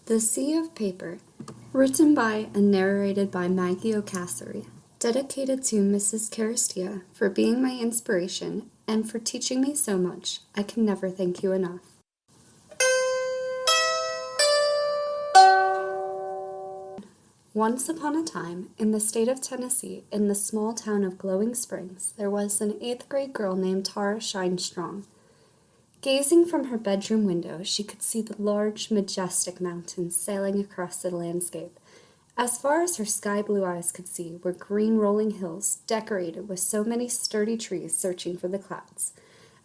The Sea of Paper, written by and narrated by Maggie O'Casiry, dedicated to Mrs. Caristia for being my inspiration and for teaching me so much. I can never thank you enough. Once upon a time, in the state of Tennessee, in the small town of Glowing Springs, there was an 8th grade girl named Tahra Shine Strong. Gazing from her bedroom window, she could see the large, majestic mountains sailing across the landscape. As far as her sky-blue eyes could see were green rolling hills decorated with so many sturdy trees searching for the clouds.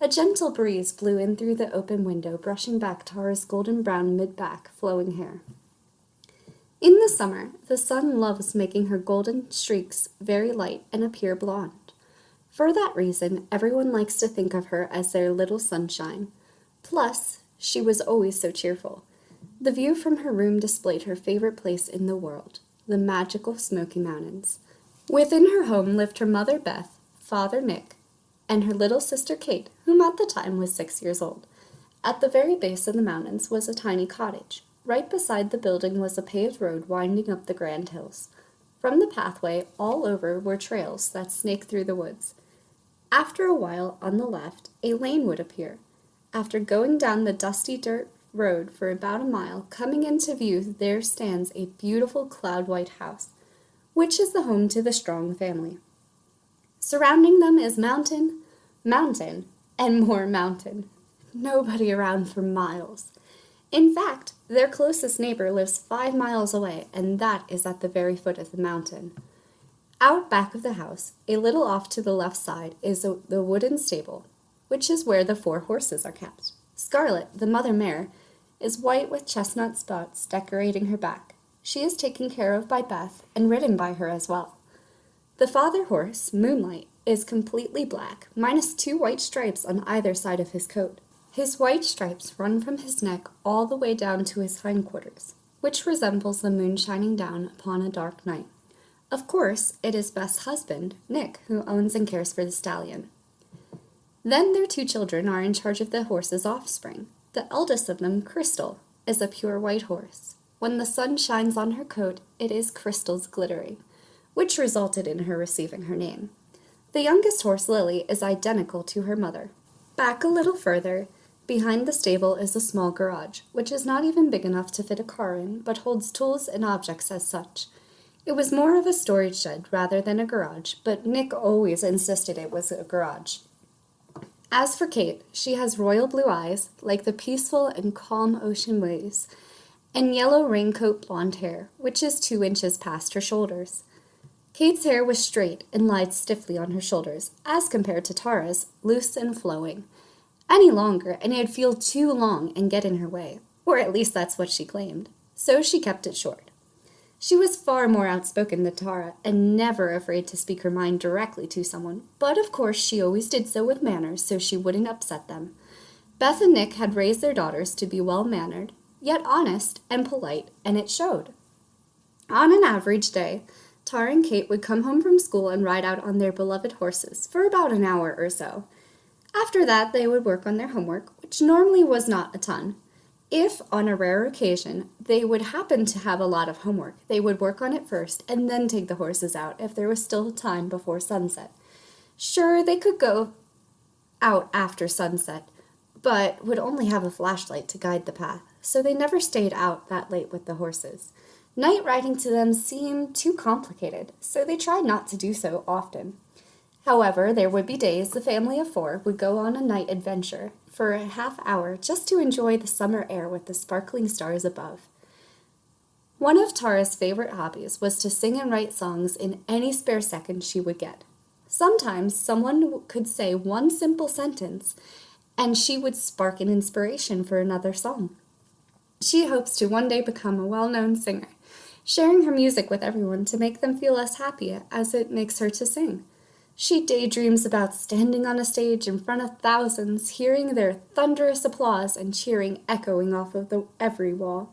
A gentle breeze blew in through the open window, brushing back Tahra's golden-brown mid-back, flowing hair. In the summer, the sun loves making her golden streaks very light and appear blonde. For that reason, everyone likes to think of her as their little sunshine. Plus, she was always so cheerful. The view from her room displayed her favorite place in the world, the magical Smoky Mountains. Within her home lived her mother Beth, father Nick, and her little sister Kate, whom at the time was 6 years old. At the very base of the mountains was a tiny cottage. Right beside the building was a paved road winding up the grand hills. From the pathway all over were trails that snaked through the woods. After a while, on the left, a lane would appear. After going down the dusty dirt road for about a mile, coming into view, there stands a beautiful cloud-white house, which is the home to the Strong family. Surrounding them is mountain, mountain, and more mountain. Nobody around for miles. In fact, their closest neighbor lives 5 miles away, and that is at the very foot of the mountain. Out back of the house, a little off to the left side, is the wooden stable, which is where the 4 horses are kept. Scarlet, the mother mare, is white with chestnut spots decorating her back. She is taken care of by Beth and ridden by her as well. The father horse, Moonlight, is completely black, minus 2 white stripes on either side of his coat. His white stripes run from his neck all the way down to his hindquarters, which resembles the moon shining down upon a dark night. Of course, it is Beth's husband, Nick, who owns and cares for the stallion. Then their 2 children are in charge of the horse's offspring. The eldest of them, Crystal, is a pure white horse. When the sun shines on her coat, it is Crystal's glittering, which resulted in her receiving her name. The youngest horse, Lily, is identical to her mother. Back a little further, behind the stable is a small garage, which is not even big enough to fit a car in, but holds tools and objects as such. It was more of a storage shed rather than a garage, but Nick always insisted it was a garage. As for Kate, she has royal blue eyes, like the peaceful and calm ocean waves, and yellow raincoat blonde hair, which is 2 inches past her shoulders. Kate's hair was straight and lied stiffly on her shoulders, as compared to Tahra's, loose and flowing. Any longer, and it'd feel too long and get in her way, or at least that's what she claimed, so she kept it short. She was far more outspoken than Tahra, and never afraid to speak her mind directly to someone, but of course she always did so with manners so she wouldn't upset them. Beth and Nick had raised their daughters to be well-mannered, yet honest and polite, and it showed. On an average day, Tahra and Kate would come home from school and ride out on their beloved horses for about an hour or so. After that, they would work on their homework, which normally was not a ton. If, on a rare occasion, they would happen to have a lot of homework, they would work on it first and then take the horses out if there was still time before sunset. Sure, they could go out after sunset, but would only have a flashlight to guide the path, so they never stayed out that late with the horses. Night riding to them seemed too complicated, so they tried not to do so often. However, there would be days the family of 4 would go on a night adventure for a half hour just to enjoy the summer air with the sparkling stars above. One of Tahra's favorite hobbies was to sing and write songs in any spare second she would get. Sometimes someone could say one simple sentence, and she would spark an inspiration for another song. She hopes to one day become a well-known singer, sharing her music with everyone to make them feel as happy as it makes her to sing. She daydreams about standing on a stage in front of thousands, hearing their thunderous applause and cheering echoing off of every wall.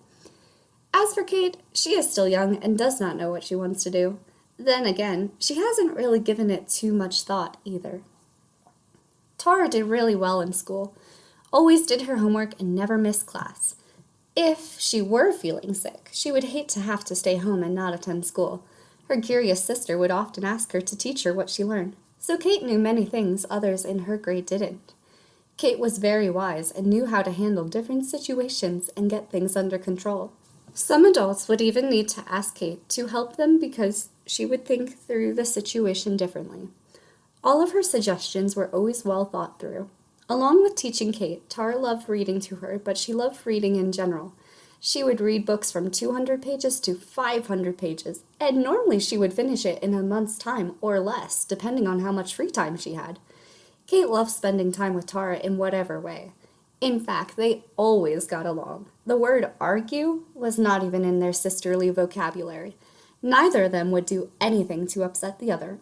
As for Kate, she is still young and does not know what she wants to do. Then again, she hasn't really given it too much thought either. Tahra did really well in school, always did her homework and never missed class. If she were feeling sick, she would hate to have to stay home and not attend school. Her curious sister would often ask her to teach her what she learned, so Kate knew many things others in her grade didn't. Kate was very wise and knew how to handle different situations and get things under control. Some adults would even need to ask Kate to help them because she would think through the situation differently. All of her suggestions were always well thought through. Along with teaching Kate, Tahra loved reading to her, but she loved reading in general. She would read books from 200 pages to 500 pages, and normally she would finish it in a month's time or less, depending on how much free time she had. Kate loved spending time with Tahra in whatever way. In fact, they always got along. The word argue was not even in their sisterly vocabulary. Neither of them would do anything to upset the other.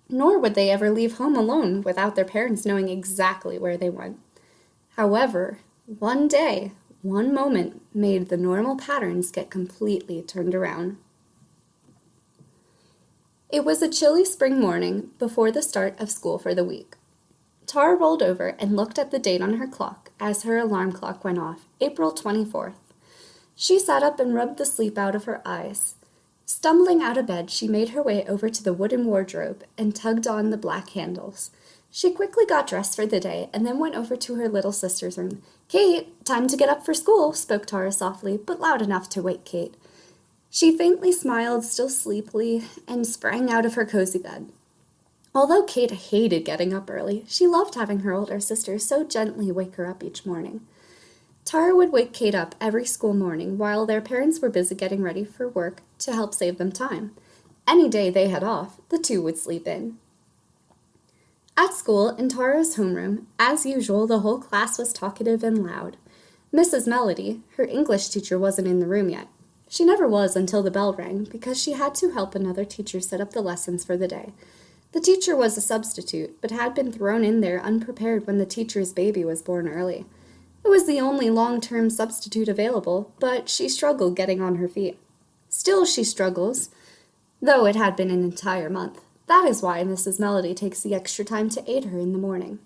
Nor would they ever leave home alone without their parents knowing exactly where they went. However, one day, one moment made the normal patterns get completely turned around. It was a chilly spring morning before the start of school for the week. Tahra rolled over and looked at the date on her clock as her alarm clock went off, April 24th. She sat up and rubbed the sleep out of her eyes. Stumbling out of bed, she made her way over to the wooden wardrobe and tugged on the black handles. She quickly got dressed for the day and then went over to her little sister's room. "Kate, time to get up for school," spoke Tahra softly, but loud enough to wake Kate. She faintly smiled, still sleepily, and sprang out of her cozy bed. Although Kate hated getting up early, she loved having her older sister so gently wake her up each morning. Tahra would wake Kate up every school morning while their parents were busy getting ready for work to help save them time. Any day they had off, the two would sleep in. At school, in Tahra's homeroom, as usual, the whole class was talkative and loud. Mrs. Melody, her English teacher, wasn't in the room yet. She never was until the bell rang because she had to help another teacher set up the lessons for the day. The teacher was a substitute, but had been thrown in there unprepared when the teacher's baby was born early. It was the only long-term substitute available, but she struggled getting on her feet. Still she struggles, though it had been an entire month. That is why Mrs. Melody takes the extra time to aid her in the morning.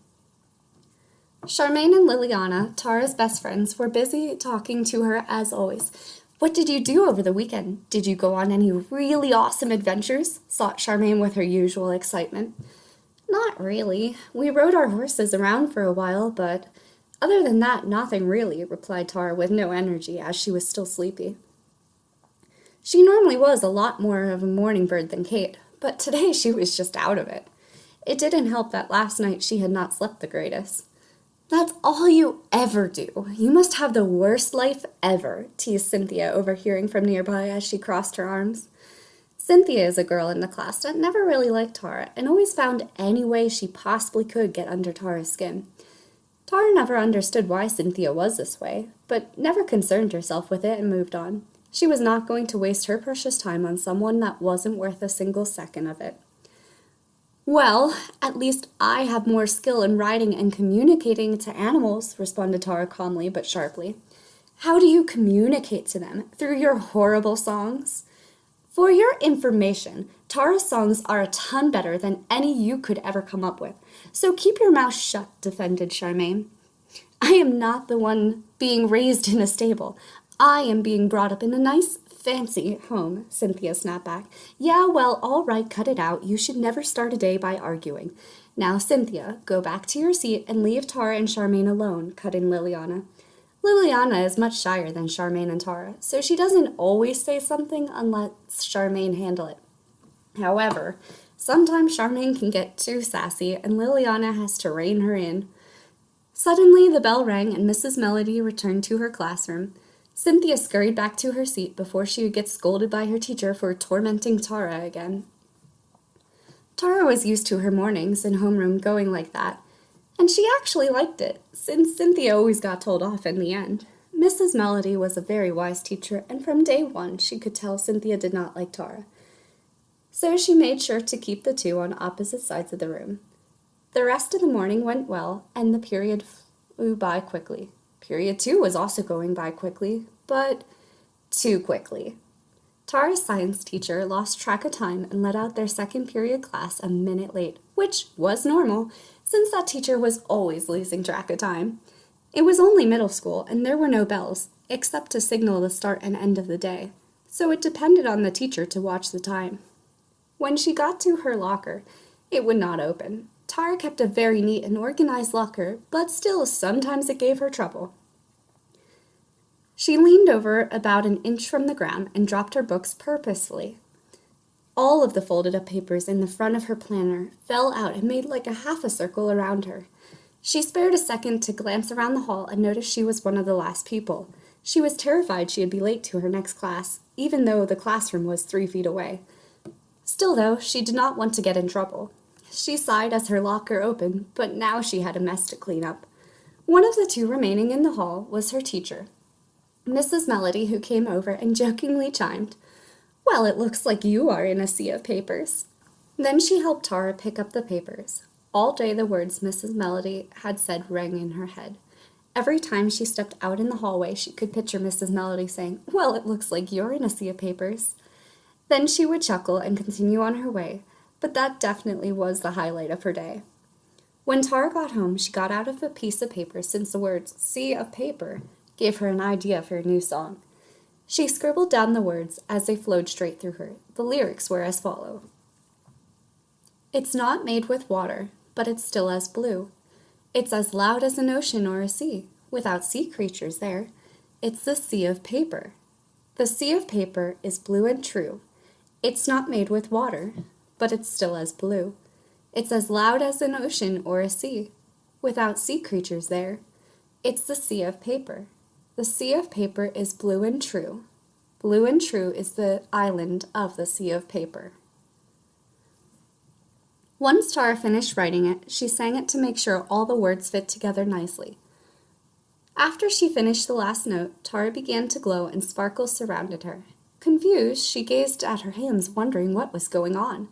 Charmaine and Liliana, Tahra's best friends, were busy talking to her as always. "What did you do over the weekend? Did you go on any really awesome adventures?" sought Charmaine with her usual excitement. "Not really. We rode our horses around for a while, but other than that, nothing really," replied Tahra with no energy as she was still sleepy. She normally was a lot more of a morning bird than Kate, but today she was just out of it. It didn't help that last night she had not slept the greatest. "That's all you ever do. You must have the worst life ever," teased Cynthia, overhearing from nearby as she crossed her arms. Cynthia is a girl in the class that never really liked Tahra and always found any way she possibly could get under Tahra's skin. Tahra never understood why Cynthia was this way, but never concerned herself with it and moved on. She was not going to waste her precious time on someone that wasn't worth a single second of it. "Well, at least I have more skill in writing and communicating to animals," responded Tahra calmly but sharply. "How do you communicate to them? Through your horrible songs?" "For your information, Tahra's songs are a ton better than any you could ever come up with. So keep your mouth shut," defended Charmaine. "I am not the one being raised in a stable. I am being brought up in a nice, fancy home," Cynthia snapped back. "Yeah, well, all right, cut it out. You should never start a day by arguing. Now, Cynthia, go back to your seat and leave Tahra and Charmaine alone," cut in Liliana. Liliana is much shyer than Charmaine and Tahra, so she doesn't always say something unless Charmaine handle it. However, sometimes Charmaine can get too sassy, and Liliana has to rein her in. Suddenly, the bell rang, and Mrs. Melody returned to her classroom. Cynthia scurried back to her seat before she would get scolded by her teacher for tormenting Tahra again. Tahra was used to her mornings in homeroom going like that, and she actually liked it, since Cynthia always got told off in the end. Mrs. Melody was a very wise teacher, and from day one she could tell Cynthia did not like Tahra. So she made sure to keep the two on opposite sides of the room. The rest of the morning went well, and the period flew by quickly. Period 2 was also going by quickly, but too quickly. Tahra's science teacher lost track of time and let out their second period class a minute late, which was normal, since that teacher was always losing track of time. It was only middle school, and there were no bells. except to signal the start and end of the day, so it depended on the teacher to watch the time. When she got to her locker, it would not open. Tahra kept a very neat and organized locker, but still sometimes it gave her trouble. She leaned over about an inch from the ground and dropped her books purposefully. All of the folded up papers in the front of her planner fell out and made like a half a circle around her. She spared a second to glance around the hall and noticed she was one of the last people. She was terrified she'd be late to her next class, even though the classroom was 3 feet away. Still, though, she did not want to get in trouble. She sighed as her locker opened, but now she had a mess to clean up. One of the 2 remaining in the hall was her teacher, Mrs. Melody, who came over and jokingly chimed, "Well, it looks like you are in a sea of papers." Then she helped Tahra pick up the papers. All day the words Mrs. Melody had said rang in her head. Every time she stepped out in the hallway, she could picture Mrs. Melody saying, "Well, it looks like you're in a sea of papers." Then she would chuckle and continue on her way, but that definitely was the highlight of her day. When Tahra got home, she got out of a piece of paper since the words "sea of paper" gave her an idea for a new song. She scribbled down the words as they flowed straight through her. The lyrics were as follow. "It's not made with water, but it's still as blue. It's as loud as an ocean or a sea, without sea creatures there. It's the sea of paper. The sea of paper is blue and true. It's not made with water, but it's still as blue. It's as loud as an ocean or a sea, without sea creatures there. It's the sea of paper. The sea of paper is blue and true. Blue and true is the island of the sea of paper." Once Tahra finished writing it, she sang it to make sure all the words fit together nicely. After she finished the last note, Tahra began to glow and sparkles surrounded her. Confused, she gazed at her hands, wondering what was going on.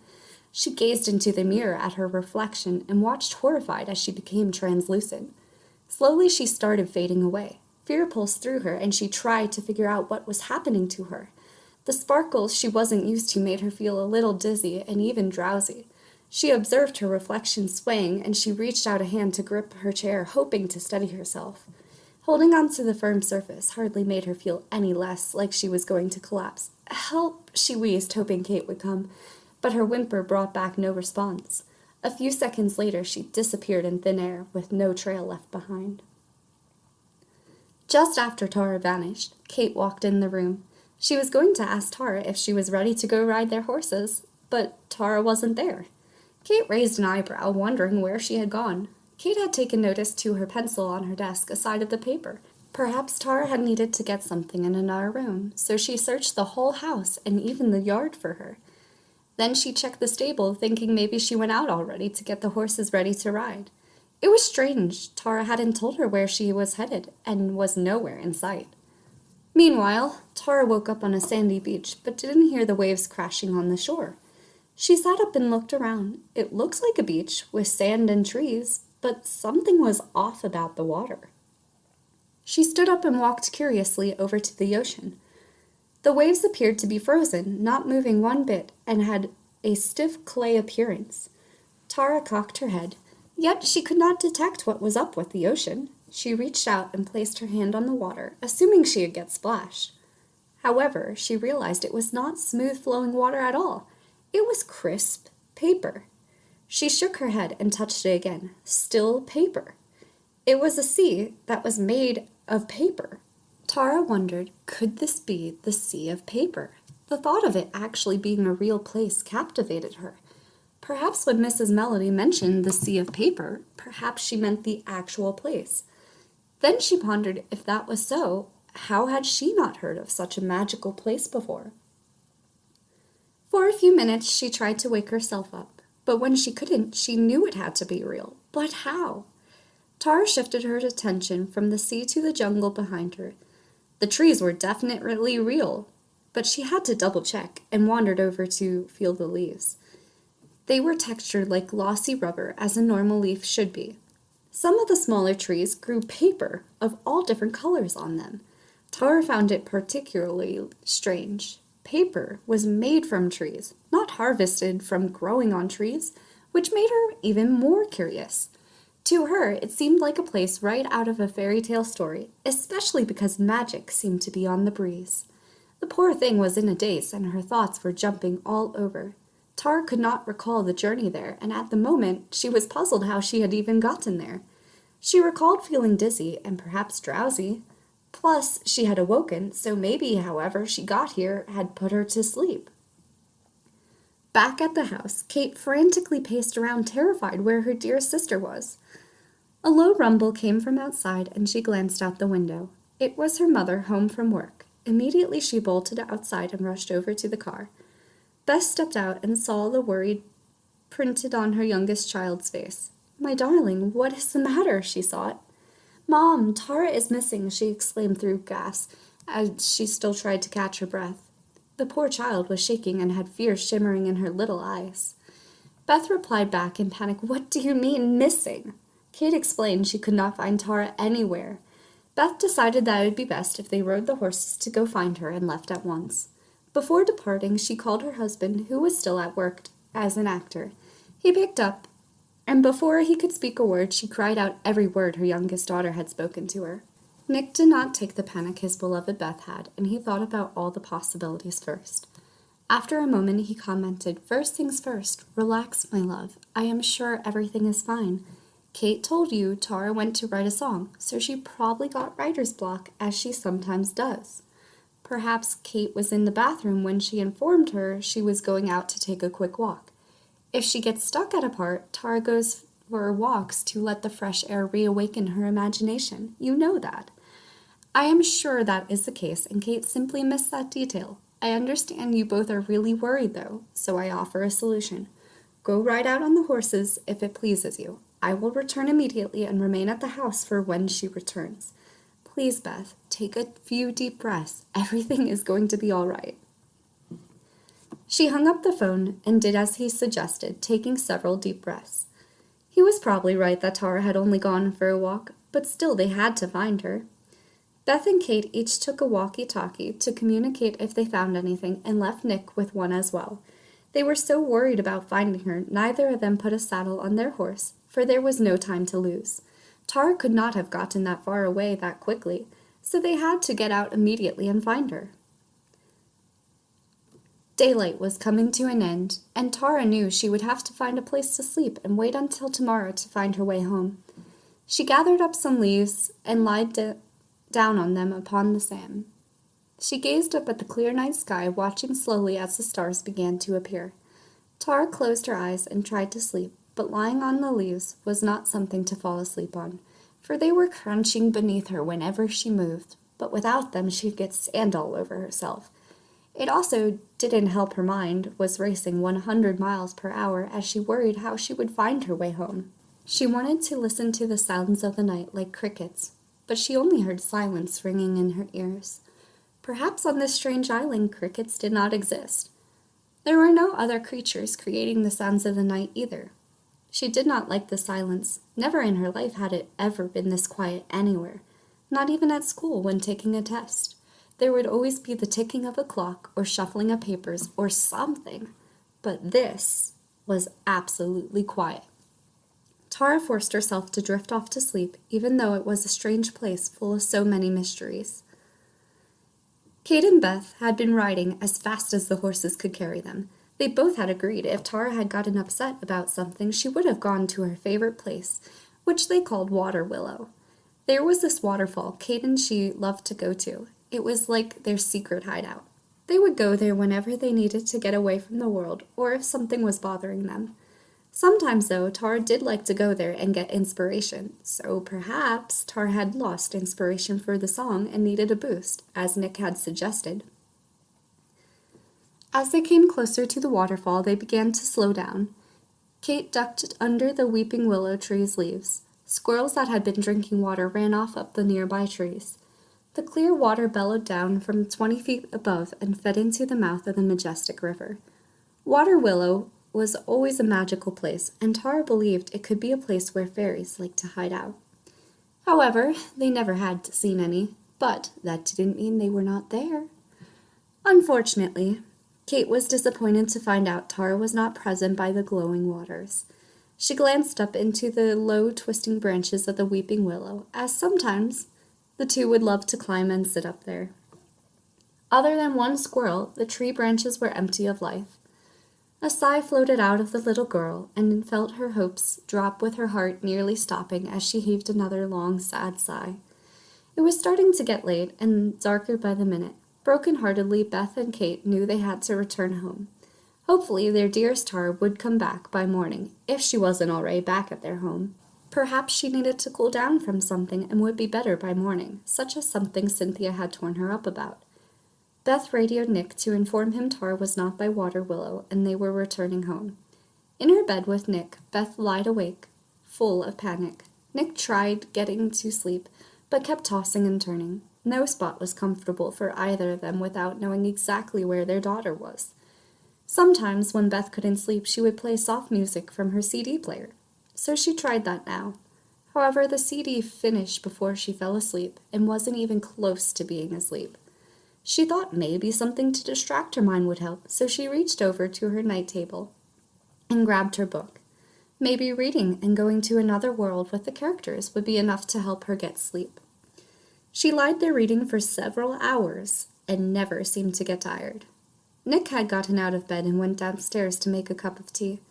She gazed into the mirror at her reflection and watched horrified as she became translucent. Slowly she started fading away. Fear pulsed through her, and she tried to figure out what was happening to her. The sparkles she wasn't used to made her feel a little dizzy and even drowsy. She observed her reflection swaying, and she reached out a hand to grip her chair, hoping to steady herself. Holding on to the firm surface hardly made her feel any less like she was going to collapse. "Help," she wheezed, hoping Kate would come, but her whimper brought back no response. A few seconds later, she disappeared in thin air, with no trail left behind. Just after Tahra vanished, Kate walked in the room. She was going to ask Tahra if she was ready to go ride their horses, but Tahra wasn't there. Kate raised an eyebrow, wondering where she had gone. Kate had taken notice to her pencil on her desk aside of the paper. Perhaps Tahra had needed to get something in another room, so she searched the whole house and even the yard for her. Then she checked the stable, thinking maybe she went out already to get the horses ready to ride. It was strange. Tahra hadn't told her where she was headed and was nowhere in sight. Meanwhile, Tahra woke up on a sandy beach but didn't hear the waves crashing on the shore. She sat up and looked around. It looked like a beach with sand and trees, but something was off about the water. She stood up and walked curiously over to the ocean. The waves appeared to be frozen, not moving one bit, and had a stiff clay appearance. Tahra cocked her head, yet she could not detect what was up with the ocean. She reached out and placed her hand on the water, assuming she'd get splashed. However, she realized it was not smooth-flowing water at all. It was crisp paper. She shook her head and touched it again. Still paper. It was a sea that was made of paper. Tahra wondered, could this be the sea of paper? The thought of it actually being a real place captivated her. Perhaps when Mrs. Melody mentioned the sea of paper, perhaps she meant the actual place. Then she pondered if that was so, how had she not heard of such a magical place before? For a few minutes she tried to wake herself up, but when she couldn't, she knew it had to be real. But how? Tahra shifted her attention from the sea to the jungle behind her. The trees were definitely real, but she had to double-check and wandered over to feel the leaves. They were textured like glossy rubber, as a normal leaf should be. Some of the smaller trees grew paper of all different colors on them. Tahra found it particularly strange. Paper was made from trees, not harvested from growing on trees, which made her even more curious. To her, it seemed like a place right out of a fairy tale story, especially because magic seemed to be on the breeze. The poor thing was in a daze, and her thoughts were jumping all over. Tahra could not recall the journey there, and at the moment she was puzzled how she had even gotten there. She recalled feeling dizzy and perhaps drowsy. Plus, she had awoken, so maybe, however, she got here had put her to sleep. Back at the house, Kate frantically paced around, terrified where her dear sister was. A low rumble came from outside, and she glanced out the window. It was her mother, home from work. Immediately she bolted outside and rushed over to the car. Beth stepped out and saw the worry printed on her youngest child's face. "My darling, what is the matter?" she sought. "Mom, Tahra is missing," she exclaimed through gasps, as she still tried to catch her breath. The poor child was shaking and had fear shimmering in her little eyes. Beth replied back in panic, "What do you mean, missing?" Kate explained she could not find Tahra anywhere. Beth decided that it would be best if they rode the horses to go find her and left at once. Before departing, she called her husband, who was still at work as an actor. He picked up, and before he could speak a word, she cried out every word her youngest daughter had spoken to her. Nick did not take the panic his beloved Beth had, and he thought about all the possibilities first. After a moment, he commented, "First things first, relax, my love. I am sure everything is fine. Kate told you Tahra went to write a song, so she probably got writer's block, as she sometimes does. Perhaps Kate was in the bathroom when she informed her she was going out to take a quick walk. If she gets stuck at a part, Tahra goes for walks to let the fresh air reawaken her imagination. You know that. I am sure that is the case, and Kate simply missed that detail. I understand you both are really worried, though, so I offer a solution. Go ride out on the horses if it pleases you. I will return immediately and remain at the house for when she returns. Please, Beth, take a few deep breaths. Everything is going to be all right." She hung up the phone and did as he suggested, taking several deep breaths. He was probably right that Tahra had only gone for a walk, but still they had to find her. Beth and Kate each took a walkie-talkie to communicate if they found anything, and left Nick with one as well. They were so worried about finding her, neither of them put a saddle on their horse, for there was no time to lose. Tahra could not have gotten that far away that quickly, so they had to get out immediately and find her. Daylight was coming to an end, and Tahra knew she would have to find a place to sleep and wait until tomorrow to find her way home. She gathered up some leaves and lied down on them upon the sand. She gazed up at the clear night sky, watching slowly as the stars began to appear. Tahra closed her eyes and tried to sleep, but lying on the leaves was not something to fall asleep on, for they were crunching beneath her whenever she moved, but without them she'd get sand all over herself. It also didn't help her mind was racing 100 miles per hour as she worried how she would find her way home. She wanted to listen to the sounds of the night like crickets, but she only heard silence ringing in her ears. Perhaps on this strange island crickets did not exist. There were no other creatures creating the sounds of the night either. She did not like the silence. Never in her life had it ever been this quiet anywhere, not even at school when taking a test. There would always be the ticking of a clock or shuffling of papers or something, but this was absolutely quiet. Tahra forced herself to drift off to sleep, even though it was a strange place full of so many mysteries. Kate and Beth had been riding as fast as the horses could carry them. They both had agreed if Tahra had gotten upset about something, she would have gone to her favorite place, which they called Water Willow. There was this waterfall Kate and she loved to go to. It was like their secret hideout. They would go there whenever they needed to get away from the world, or if something was bothering them. Sometimes, though, Tahra did like to go there and get inspiration, so perhaps Tahra had lost inspiration for the song and needed a boost, as Nick had suggested. As they came closer to the waterfall, they began to slow down. Kate ducked under the weeping willow tree's leaves. Squirrels that had been drinking water ran off up the nearby trees. The clear water bellowed down from 20 feet above and fed into the mouth of the majestic river. Water Willow was always a magical place, and Tahra believed it could be a place where fairies liked to hide out. However, they never had seen any, but that didn't mean they were not there. Unfortunately, Kate was disappointed to find out Tahra was not present by the glowing waters. She glanced up into the low, twisting branches of the weeping willow, as sometimes the two would love to climb and sit up there. Other than one squirrel, the tree branches were empty of life. A sigh floated out of the little girl, and felt her hopes drop with her heart nearly stopping as she heaved another long, sad sigh. It was starting to get late, and darker by the minute. Broken-heartedly, Beth and Kate knew they had to return home. Hopefully, their dearest Tahra would come back by morning, if she wasn't already back at their home. Perhaps she needed to cool down from something and would be better by morning, such as something Cynthia had torn her up about. Beth radioed Nick to inform him Tahra was not by Water Willow, and they were returning home. In her bed with Nick, Beth lied awake, full of panic. Nick tried getting to sleep, but kept tossing and turning. No spot was comfortable for either of them without knowing exactly where their daughter was. Sometimes, when Beth couldn't sleep, she would play soft music from her CD player. So she tried that now. However, the CD finished before she fell asleep, and wasn't even close to being asleep. She thought maybe something to distract her mind would help, so she reached over to her night table and grabbed her book. Maybe reading and going to another world with the characters would be enough to help her get sleep. She lied there reading for several hours and never seemed to get tired. Nick had gotten out of bed and went downstairs to make a cup of tea.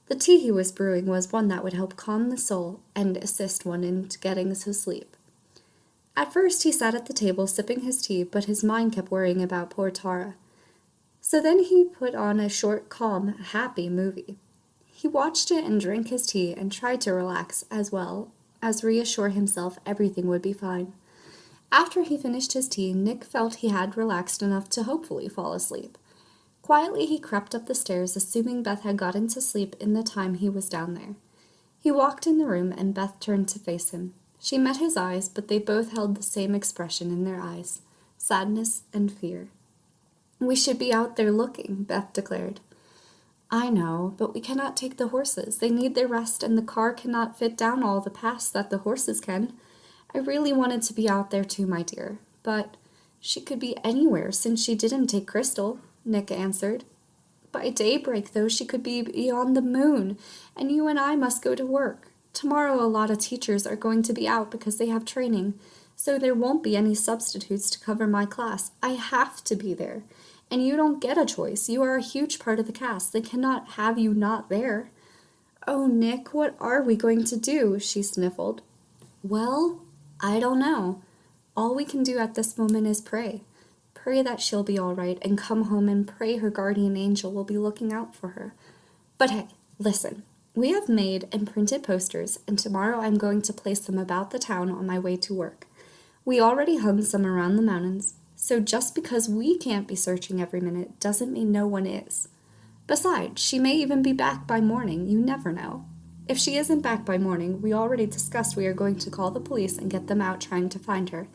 The tea he was brewing was one that would help calm the soul and assist one in getting to sleep. At first he sat at the table sipping his tea, but his mind kept worrying about poor Tahra. So then he put on a short, calm, happy movie. He watched it and drank his tea and tried to relax as well as reassure himself everything would be fine. After he finished his tea, Nick felt he had relaxed enough to hopefully fall asleep. Quietly he crept up the stairs, assuming Beth had gotten to sleep in the time he was down there. He walked in the room and Beth turned to face him. She met his eyes, but they both held the same expression in their eyes, sadness and fear. "We should be out there looking," Beth declared. "I know, but we cannot take the horses. They need their rest, and the car cannot fit down all the paths that the horses can. I really wanted to be out there too, my dear, but she could be anywhere since she didn't take Crystal," Nick answered. "By daybreak, though, she could be beyond the moon, and you and I must go to work. Tomorrow a lot of teachers are going to be out because they have training, so there won't be any substitutes to cover my class. I have to be there. And you don't get a choice. You are a huge part of the cast. They cannot have you not there." "Oh, Nick, what are we going to do?" she sniffled. "Well, I don't know. All we can do at this moment is pray. Pray that she'll be all right and come home, and pray her guardian angel will be looking out for her. But hey, listen. We have made and printed posters, and tomorrow I'm going to place them about the town on my way to work. We already hung some around the mountains, so just because we can't be searching every minute doesn't mean no one is. Besides, she may even be back by morning, you never know. If she isn't back by morning, we already discussed we are going to call the police and get them out trying to find her,"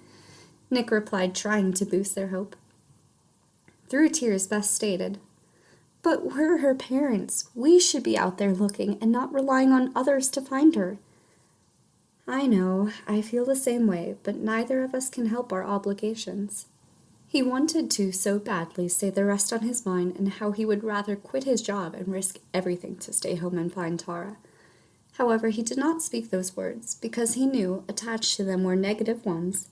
Nick replied, trying to boost their hope. Through tears, Beth stated, "But we're her parents. We should be out there looking and not relying on others to find her." "I know, I feel the same way, but neither of us can help our obligations." He wanted to so badly say the rest on his mind and how he would rather quit his job and risk everything to stay home and find Tahra. However, he did not speak those words because he knew attached to them were negative ones,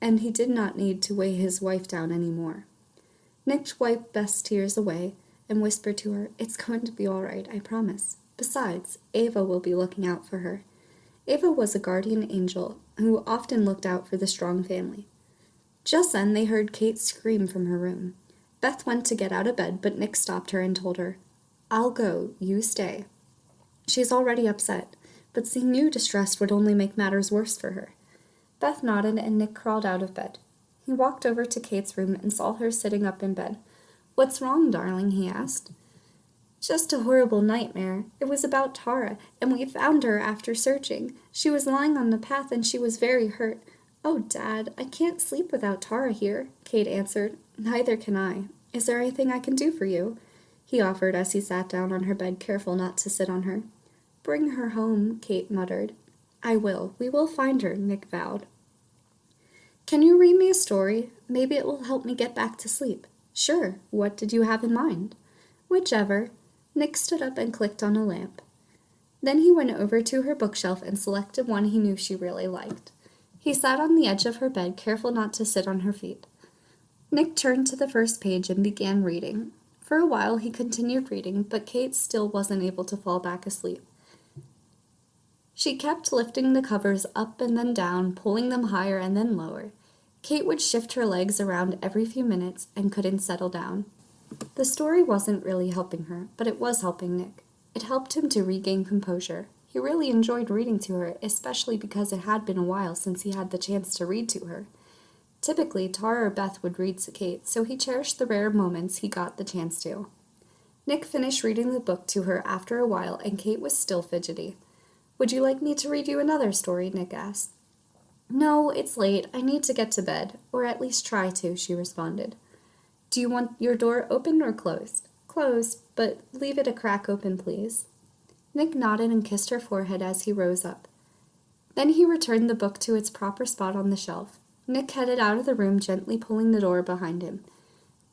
and he did not need to weigh his wife down any more. Nick wiped Beth's tears away and whispered to her, "It's going to be all right, I promise. Besides, Ava will be looking out for her." Ava was a guardian angel who often looked out for the strong family. Just then they heard Kate scream from her room. Beth went to get out of bed, but Nick stopped her and told her, "I'll go, you stay. She's already upset, but seeing you distressed would only make matters worse for her." Beth nodded and Nick crawled out of bed. He walked over to Kate's room and saw her sitting up in bed. "What's wrong, darling?" he asked. "Just a horrible nightmare. It was about Tahra, and we found her after searching. She was lying on the path and she was very hurt. Oh, Dad, I can't sleep without Tahra here," Kate answered. "Neither can I. Is there anything I can do for you?" he offered as he sat down on her bed, careful not to sit on her. "Bring her home," Kate muttered. "I will. We will find her," Nick vowed. "Can you read me a story? Maybe it will help me get back to sleep." "Sure. What did you have in mind?" "Whichever." Nick stood up and clicked on a lamp. Then he went over to her bookshelf and selected one he knew she really liked. He sat on the edge of her bed, careful not to sit on her feet. Nick turned to the first page and began reading. For a while he continued reading, but Kate still wasn't able to fall back asleep. She kept lifting the covers up and then down, pulling them higher and then lower. Kate would shift her legs around every few minutes and couldn't settle down. The story wasn't really helping her, but it was helping Nick. It helped him to regain composure. He really enjoyed reading to her, especially because it had been a while since he had the chance to read to her. Typically, Tahra or Beth would read to Kate, so he cherished the rare moments he got the chance to. Nick finished reading the book to her after a while, and Kate was still fidgety. "Would you like me to read you another story?" Nick asked. "No, it's late. I need to get to bed, or at least try to," she responded. "Do you want your door open or closed?" "Closed, but leave it a crack open, please." Nick nodded and kissed her forehead as he rose up. Then he returned the book to its proper spot on the shelf. Nick headed out of the room, gently pulling the door behind him.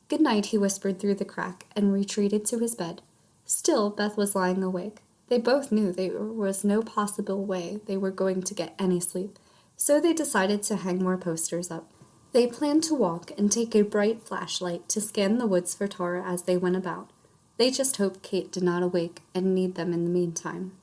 "Good night," he whispered through the crack, and retreated to his bed. Still, Beth was lying awake. They both knew there was no possible way they were going to get any sleep, so they decided to hang more posters up. They planned to walk and take a bright flashlight to scan the woods for Tahra as they went about. They just hoped Kate did not awake and need them in the meantime.